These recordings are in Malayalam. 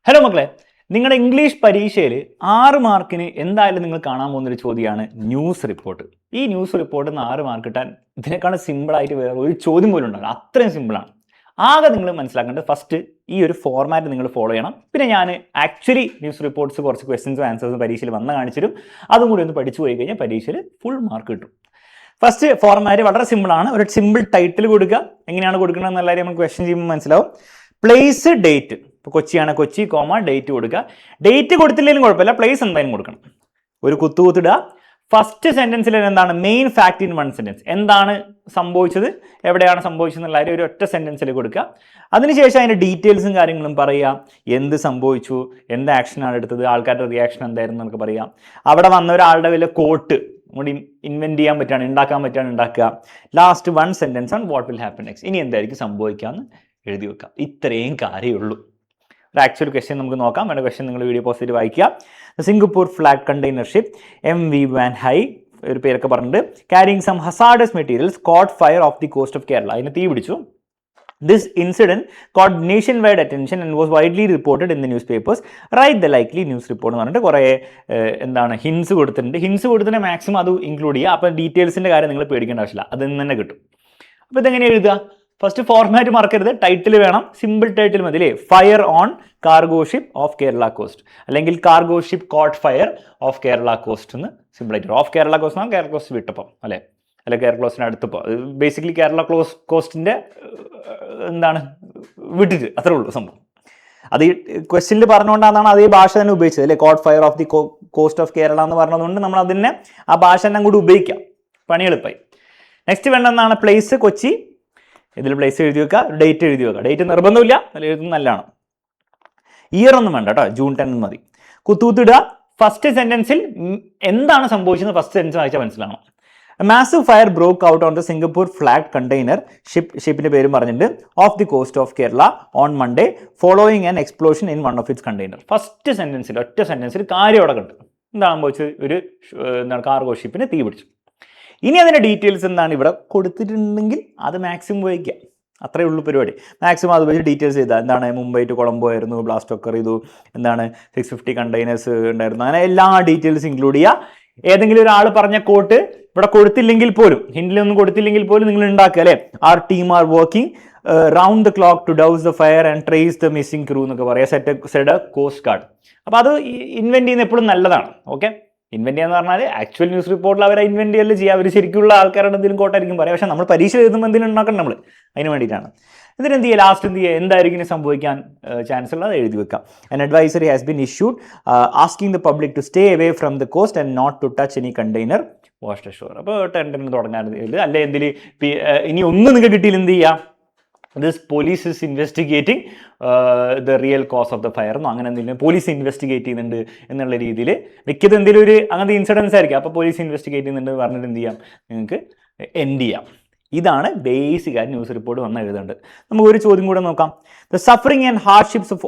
ഹലോ മക്കളെ, നിങ്ങളുടെ ഇംഗ്ലീഷ് പരീക്ഷയിൽ 6 മാർക്കിന് എന്തായാലും നിങ്ങൾ കാണാൻ പോകുന്നൊരു ചോദ്യമാണ് ന്യൂസ് റിപ്പോർട്ട്. ഈ ന്യൂസ് റിപ്പോർട്ടിൽ നിന്ന് 6 മാർക്ക് കിട്ടാൻ ഇതിനേക്കാളും സിമ്പിളായിട്ട് വേറെ ഒരു ചോദ്യം പോലും ഉണ്ടാവില്ല. അത്രയും സിമ്പിളാണ്. ആകെ നിങ്ങൾ മനസ്സിലാക്കേണ്ടത് ഫസ്റ്റ് ഈ ഒരു ഫോർമാറ്റ് നിങ്ങൾ ഫോളോ ചെയ്യണം. പിന്നെ ഞാൻ ആക്ച്വലി ന്യൂസ് റിപ്പോർട്ട്സ് കുറച്ച് ക്വസ്റ്റ്യൻസും ആൻസേഴ്സും പരീക്ഷയിൽ വന്ന് കാണിച്ചിരും. അതും കൂടി ഒന്ന് പഠിച്ചു പോയി കഴിഞ്ഞാൽ പരീക്ഷയിൽ ഫുൾ മാർക്ക് കിട്ടും. ഫസ്റ്റ് ഫോർമാറ്റ് വളരെ സിമ്പിളാണ്. ഒരു സിമ്പിൾ ടൈറ്റിൽ കൊടുക്കുക. എങ്ങനെയാണ് കൊടുക്കുന്നത് എല്ലാവരും നമുക്ക് ക്വസ്റ്റ്യൻ ചെയ്യുമ്പോൾ മനസ്സിലാവും. Place, date. ഇപ്പോൾ കൊച്ചിയാണ്, കൊച്ചി, ഡേറ്റ് കൊടുക്കുക. ഡേറ്റ് കൊടുത്തില്ലെങ്കിലും കുഴപ്പമില്ല, പ്ലേസ് എന്തായാലും കൊടുക്കണം. ഒരു കുത്തുകുത്തിടുക. ഫസ്റ്റ് സെന്റൻസിൽ എന്താണ് main fact in one sentence, എന്താണ് സംഭവിച്ചത്, എവിടെയാണ് സംഭവിച്ചത് എന്നുള്ള ഒരു ഒറ്റ സെന്റൻസിൽ കൊടുക്കുക. അതിനുശേഷം അതിൻ്റെ ഡീറ്റെയിൽസും കാര്യങ്ങളും പറയുക. എന്ത് സംഭവിച്ചു, എന്ത് ആക്ഷനാണ് എടുത്തത്, ആൾക്കാരുടെ റിയാക്ഷൻ എന്തായിരുന്നു എന്നൊക്കെ പറയാം. അവിടെ വന്ന ഒരാളുടെ വലിയ കോട്ട് കൂടി ഇൻവെന്റ് ചെയ്യാൻ പറ്റുകയാണ്, ഉണ്ടാക്കാൻ പറ്റുകയാണ്, ഉണ്ടാക്കുക. ലാസ്റ്റ് വൺ സെന്റൻസ് ആണ് വാട്ട് വിൽ ഹാപ്പൻ നെക്സ്റ്റ്, ഇനി എന്തായിരിക്കും സംഭവിക്കാമെന്ന് എഴുതി വെക്കാം. ഇത്രയും കാര്യമുള്ളൂ. ഒരു ആക്ച്വൽ ക്വസ്റ്റ്യൻ നമുക്ക് നോക്കാം. വേണ്ട ക്വസ്റ്റ്യൻ നിങ്ങൾ വീഡിയോ പോസ്റ്റ് ചെയ്ത് വായിക്കുക. Singapore flag container ship MV Van High, ഒരു പേരൊക്കെ പറഞ്ഞിട്ട്, carrying some hazardous materials caught fire off the coast of Kerala. അതിന് തീ പിടിച്ചു. This incident caught nationwide attention and was widely reported in the newspapers. Right the likely news report എന്ന് പറഞ്ഞിട്ട് കുറേ ഹിൻസ് കൊടുത്തിട്ടുണ്ട്. ഹിൻസ് കൊടുത്തിട്ട് മാക്സിമം അത് ഇൻക്ലൂഡ് ചെയ്യുക. അപ്പോൾ ഡീറ്റെയിൽസിൻ്റെ കാര്യം നിങ്ങൾ പേടിക്കേണ്ട ആവശ്യമില്ല, അതിൽ നിന്ന് തന്നെ കിട്ടും. അപ്പോൾ ഇതെങ്ങനെ എഴുതുക? ഫസ്റ്റ് ഫോർമാറ്റ് മറക്കരുത്, ടൈറ്റിൽ വേണം. സിമ്പിൾ ടൈറ്റിൽ മതി അല്ലേ? Fire on cargo ship off Kerala coast, അല്ലെങ്കിൽ cargo ship caught fire off Kerala coast എന്ന് സിമ്പിളായിട്ട്. ഓഫ് കേരള കോസ്റ്റ് എന്നാൽ കേരള കോസ്റ്റ് വിട്ടപ്പോൾ അല്ലേ, അല്ലെ കേരള കോസ്റ്റിന് അടുത്തപ്പോൾ. ബേസിക്കലി കേരള കോസ്റ്റിൻ്റെ വിട്ടിട്ട് അത്രേ ഉള്ളൂ സംഭവം. അത് ഈ ക്വസ്റ്റ്യനിൽ പറഞ്ഞുകൊണ്ടാണ് അതേ ഭാഷ തന്നെ ഉപയോഗിച്ചത് അല്ലേ? Caught fire off the coast of Kerala എന്ന് പറഞ്ഞതുകൊണ്ട് നമ്മൾ അതിനെ ആ ഭാഷ തന്നെ കൂടി ഉപയോഗിക്കാം. പണി എളുപ്പമായി. നെക്സ്റ്റ് വേണ്ടതാണ് പ്ലേസ്, കൊച്ചി. ഇതിൽ പ്ലേസ് എഴുതി വെക്കുക, ഡേറ്റ് എഴുതി വെക്കുക. ഡേറ്റ് നിർബന്ധമില്ല, എഴുതുന്നത് നല്ലതാണ്. ഇയർ ഒന്നും വേണ്ട കേട്ടോ, June 10 മതി. കുത്തൂത്തിടുക. ഫസ്റ്റ് സെന്റൻസിൽ എന്താണ് സംഭവിച്ചത് ഫസ്റ്റ് സെന്റൻസ് വായിച്ചാൽ മനസ്സിലാവണം. Massive fire broke out on the Singapore flag container ഷിപ്പിന്റെ പേരും പറഞ്ഞിട്ട് off the coast of Kerala on Monday following an explosion in one of its container. First സെന്റൻസിൽ ഒറ്റ സെന്റൻസിൽ കാര്യം അവിടെ കണ്ടു. എന്താണ് സംഭവിച്ചത്? ഒരു കാർഗോ ഷിപ്പിന് തീ പിടിച്ചു. ഇനി അതിൻ്റെ ഡീറ്റെയിൽസ് എന്താണ് ഇവിടെ കൊടുത്തിട്ടുണ്ടെങ്കിൽ അത് മാക്സിമം ഉപയോഗിക്കുക. അത്രയേ ഉള്ളൂ പരിപാടി. മാക്സിമം അത് ഉപയോഗിച്ച് ഡീറ്റെയിൽസ് ചെയ്താൽ എന്താണ് മുംബൈ ടു കൊളംബോ ആയിരുന്നു, ബ്ലാസ്റ്റ് ഒക്കർ ചെയ്തു, എന്താണ് 650 കണ്ടെയ്നേഴ്സ് ഉണ്ടായിരുന്നു, അങ്ങനെ എല്ലാ ഡീറ്റെയിൽസ് ഇൻക്ലൂഡ് ചെയ്യുക. ഏതെങ്കിലും ഒരാൾ പറഞ്ഞ കോട്ട് ഇവിടെ കൊടുത്തില്ലെങ്കിൽ പോലും, ഹിന്ദിലൊന്നും കൊടുത്തില്ലെങ്കിൽ പോലും നിങ്ങൾ ഉണ്ടാക്കുക അല്ലേ? Are team are working round the clock to douse the fire and trace the missing crew എന്നൊക്കെ പറയാം. Said coast guard. അപ്പോൾ അത് ഇൻവെന്റ് ചെയ്യുന്ന എപ്പോഴും നല്ലതാണ്. ഓക്കെ, ഇൻവെന്റ് ചെയ്യാന്ന് പറഞ്ഞാൽ ആക്ച്വൽ ന്യൂസ് റിപ്പോർട്ടിൽ അവരെ ഇൻവെന്റ് ചെയ്യല് ചെയ്യുക. അവർ ശരിക്കുള്ള ആൾക്കാരുടെ എന്തെങ്കിലും കോട്ടായിരിക്കും പറയാം. പക്ഷേ നമ്മൾ പരീക്ഷ എഴുതുമ്പോൾ എന്തെങ്കിലും ഉണ്ടാക്കണം നമ്മൾ, അതിന് വേണ്ടിയിട്ടാണ്. ഇതിനെന്ത് ചെയ്യുക? ലാസ്റ്റ് എന്ത് ചെയ്യുക? എന്തായിരിക്കും സംഭവിക്കാൻ ചാൻസ് ഉള്ളത് എഴുതി വെക്കാം. An advisory has been issued asking the public to stay away from the coast and not to touch any container washed ashore. അപ്പോൾ ടെൻഡറിന് തുടങ്ങാൻ അല്ലെ എന്തെങ്കിലും ഇനി ഒന്നും നിങ്ങൾക്ക് കിട്ടിയില്ല എന്ത് ചെയ്യുക? This police is investigating the real cause of the fire എന്നോ അങ്ങനെ എന്തെങ്കിലും പോലീസ് ഇൻവെസ്റ്റിഗേറ്റ് ചെയ്യുന്നുണ്ട് എന്നുള്ള രീതിയിൽ മിക്കത് എന്തെങ്കിലും ഒരു അങ്ങനത്തെ ഇൻസിഡൻസ് ആയിരിക്കും. അപ്പോൾ പോലീസ് ഇൻവെസ്റ്റിഗേറ്റ് ചെയ്യുന്നുണ്ട് പറഞ്ഞിട്ട് എന്ത് ചെയ്യാം? നിങ്ങൾക്ക് എൻഡ് ചെയ്യാം. ഇതാണ് ബേസിക് ആയിട്ട് ന്യൂസ് റിപ്പോർട്ട് വന്ന് എഴുതേണ്ടത്. നമുക്ക് ഒരു ചോദ്യം കൂടെ നോക്കാം. The suffering and hardships of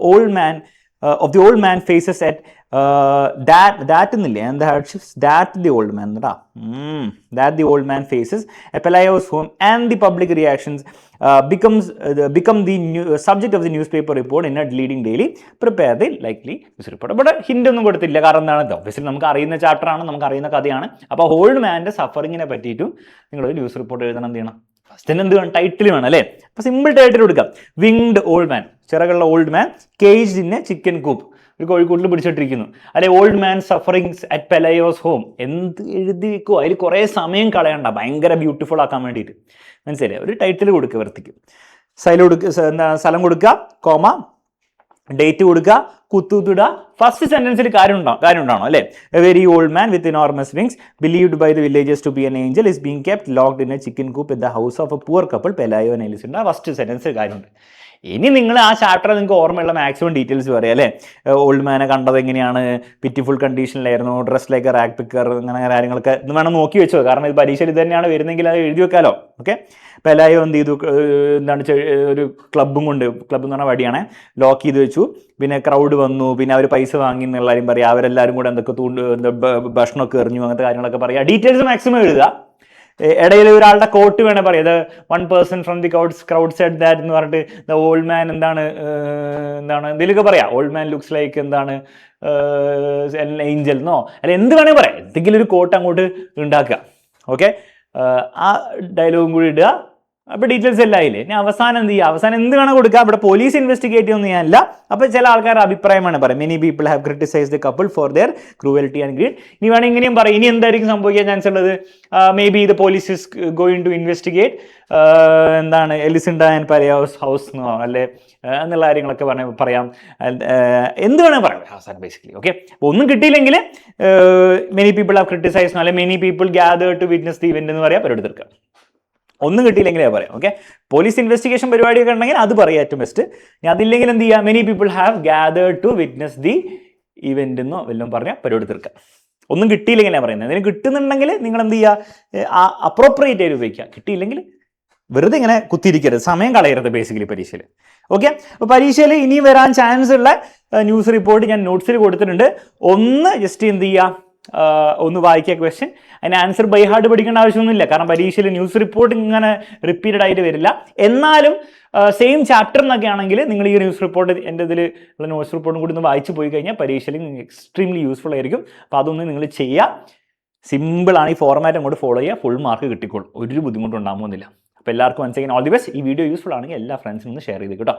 the old man faces at that എന്നില്ലേ, and the hardships that the old man that the old man faces at Pelayo's home and the public reactions become the subject of the newspaper report in a leading daily. Prepare the likely news report. But hint ഒന്നും കൊടുത്തില്ല, കാരണം എന്താണ്? ഒബ്വിയസ്ലി നമുക്ക് അറിയുന്ന ചാപ്റ്ററാണ്, നമുക്ക് അറിയുന്ന കഥയാണ്. അപ്പോൾ ഓൾഡ് മാൻ്റെ സഫറിങ്ങിനെ പറ്റിയിട്ടും നിങ്ങൾ ന്യൂസ് റിപ്പോർട്ട് എഴുതണം. എന്ത് ചെയ്യണം? ഫസ്റ്റ് എന്ത് വേണം? ടൈറ്റിൽ വേണം അല്ലേ? അപ്പോൾ സിമ്പിൾ ടൈറ്റിൽ കൊടുക്കാം. വിങ്ഡ് ഓൾഡ് മാൻ, ചിറകുള്ള old man, caged in a chicken coop, ഒരു കോഴിക്കൂട്ടിൽ പിടിച്ചിട്ടിരിക്കുന്നു. അല്ലെ old man sufferings at Pelayo's home. എന്ത് എഴുതി വെക്കുമോ? അതിൽ കുറേ സമയം കളയണ്ട, ഭയങ്കര ബ്യൂട്ടിഫുൾ ആക്കാൻ വേണ്ടിയിട്ട്. മനസ്സിലായി? ഒരു ടൈറ്റിൽ കൊടുക്കുക വൃത്തിക്ക്. സ്ഥലം കൊടുക്കുക, കോമ, ഡേറ്റ് കൊടുക്കുക, കുത്തുതുട. ഫസ്റ്റ് സെന്റൻസിൽ കാര്യം ഉണ്ടാണോ അല്ലേ? A very old man with enormous wings believed by the villagers to be an angel is being kept locked in a chicken coop in the house of a poor couple Pelayo and Elisenda. First സെന്റൻസിൽ കാര്യമുണ്ട്. ഇനി നിങ്ങൾ ആ ചാപ്റ്റർ നിങ്ങൾക്ക് ഓർമ്മയുള്ള മാക്സിമം ഡീറ്റെയിൽസ് പറയാം അല്ലേ? ഓൾഡ് മാനെ കണ്ടത് എങ്ങനെയാണ്, പിറ്റിഫുൾ കണ്ടീഷനിലായിരുന്നു, ഡ്രസ് ലൈക്ക് റാക്ക് പിക്കർ, അങ്ങനെ കാര്യങ്ങളൊക്കെ ഇത് വേണം നോക്കി വെച്ചോ. കാരണം ഇത് പരീക്ഷയിൽ ഇത് തന്നെയാണ് വരുന്നെങ്കിൽ അത് എഴുതി വെക്കാലോ. ഓക്കെ, പെലായോ എന്ത് ചെയ്തു? ഒരു ക്ലബ്ബ് എന്ന് പറഞ്ഞാൽ വടിയാണ്, ലോക്ക് ചെയ്ത് വെച്ചു. പിന്നെ ക്രൗഡ് വന്നു, പിന്നെ അവർ പൈസ വാങ്ങി എന്നുള്ള കാര്യം പറയാം. അവരെല്ലാവരും കൂടെ എന്തൊക്കെ ഭക്ഷണമൊക്കെ എറിഞ്ഞു, അങ്ങനത്തെ കാര്യങ്ങളൊക്കെ പറയാം. ഡീറ്റെയിൽസ് മാക്സിമം എഴുതുക. ഇടയിൽ ഒരാളുടെ കോട്ട് വേണേൽ പറയാം, ഇത് 1 person from the crowd said that എന്ന് പറഞ്ഞിട്ട് ദ ഓൾഡ് മാൻ എന്താണ് എന്തെങ്കിലുമൊക്കെ പറയാം, ഓൾഡ് മാൻ ലുക്സ് ലൈക്ക് എന്താണ് ഏഞ്ചൽ എന്നോ അല്ല എന്ത് വേണമെങ്കിൽ പറയാം, എന്തെങ്കിലും ഒരു കോട്ട് അങ്ങോട്ട് ഉണ്ടാക്കുക. ഓക്കെ, ആ ഡയലോഗും കൂടി ഇടുക. അപ്പോൾ ഡീറ്റെയിൽസ് എല്ലാം ആയില്ലേ. ഇനി അവസാനം എന്ത് ചെയ്യുക, അവസാനം എന്ത് വേണം കൊടുക്കുക, ഇവിടെ പോലീസ് ഇൻവെസ്റ്റിഗേറ്റ് ചെയ്യുമെന്ന് ഞാനല്ല. അപ്പോൾ ചില ആൾക്കാരുടെ അഭിപ്രായമാണ് പറയാം, many people have criticise the couple for their cruelty and greed. ഇനി വേണമെങ്കിൽ ഇങ്ങനെയും പറയും, ഇനി എന്തായിരിക്കും സംഭവിക്കാൻ ചാൻസ് ഉള്ളത്, may be the police is going to investigate എന്താണ് എലിസിൻഡ ആൻഡ് പരേസ് ഹൗസ് എന്നോ അല്ലെ എന്നുള്ള കാര്യങ്ങളൊക്കെ പറയാം, എന്ത് വേണമെങ്കിൽ പറയാം അവസാനം ബേസിക്കലി. ഓക്കെ, അപ്പോൾ ഒന്നും കിട്ടിയില്ലെങ്കിൽ മെനി പീപ്പിൾ ഹാവ് ക്രിട്ടിസൈസ് അല്ലെ many people gather to witness the event എന്ന് പറയാം, പരിപാടി തീർക്കുക. ഒന്നും കിട്ടിയില്ലെങ്കിലേ പറയാം. ഓക്കെ, പോലീസ് ഇൻവെസ്റ്റിഗേഷൻ പരിപാടിയൊക്കെ ഉണ്ടെങ്കിൽ അത് പറയാം ഏറ്റവും ബെസ്റ്റ്. ഇനി അതില്ലെങ്കിൽ എന്ത് ചെയ്യുക, many people have gathered to witness the event എന്നോ വല്ലതും പറഞ്ഞാൽ പരിപാടി തീർക്കുക. ഒന്നും കിട്ടിയില്ലെങ്കിൽ ഞാൻ പറയുന്നത്, അതിന് കിട്ടുന്നുണ്ടെങ്കിൽ നിങ്ങൾ എന്ത് ചെയ്യുക, അപ്രോപ്രിയേറ്റ് ആയിട്ട് ഉപയോഗിക്കുക. കിട്ടിയില്ലെങ്കിൽ വെറുതെ ഇങ്ങനെ കുത്തിയിരിക്കരുത്, സമയം കളയരുത് ബേസിക്കലി പരീക്ഷയിൽ. ഓക്കെ, അപ്പോൾ പരീക്ഷയിൽ ഇനി വരാൻ ചാൻസ് ഉള്ള ന്യൂസ് റിപ്പോർട്ട് ഞാൻ നോട്ട്സിൽ കൊടുത്തിട്ടുണ്ട്. ഒന്ന് ജസ്റ്റ് എന്ത് ചെയ്യുക, ഒന്ന് വായിക്കുക ക്വസ്റ്റ്യൻ, അതിന് ആൻസർ ബൈ ഹാർട്ട് പഠിക്കേണ്ട ആവശ്യമൊന്നുമില്ല, കാരണം പരീക്ഷയിൽ ന്യൂസ് റിപ്പോർട്ട് ഇങ്ങനെ റിപ്പീറ്റഡ് ആയിട്ട് വരില്ല. എന്നാലും സെയിം ചാപ്റ്റർ എന്നൊക്കെ ആണെങ്കിൽ നിങ്ങൾ ഈ ന്യൂസ് റിപ്പോർട്ട് എൻ്റെ ഇതിൽ ഉള്ള ന്യൂസ് റിപ്പോർട്ടും കൂടി ഒന്ന് വായിച്ച് പോയി കഴിഞ്ഞാൽ പരീക്ഷയിൽ എക്സ്ട്രീംലി യൂസ്ഫുൾ ആയിരിക്കും. അപ്പോൾ അതൊന്ന് നിങ്ങൾ ചെയ്യുക. സിമ്പിളാണ്, ഈ ഫോർമാറ്റ് അങ്ങോട്ട് ഫോളോ ചെയ്യുക, ഫുൾ മാർക്ക് കിട്ടിക്കോളും, ഒരു ബുദ്ധിമുട്ടുണ്ടാകുന്നില്ല. അപ്പോൾ എല്ലാവർക്കും once again all the best. ഈ വീഡിയോ യൂസ്ഫുൾ ആണെങ്കിൽ എല്ലാ ഫ്രണ്ട്സിനും ഒന്ന് ഷെയർ ചെയ്ത് കേട്ടോ.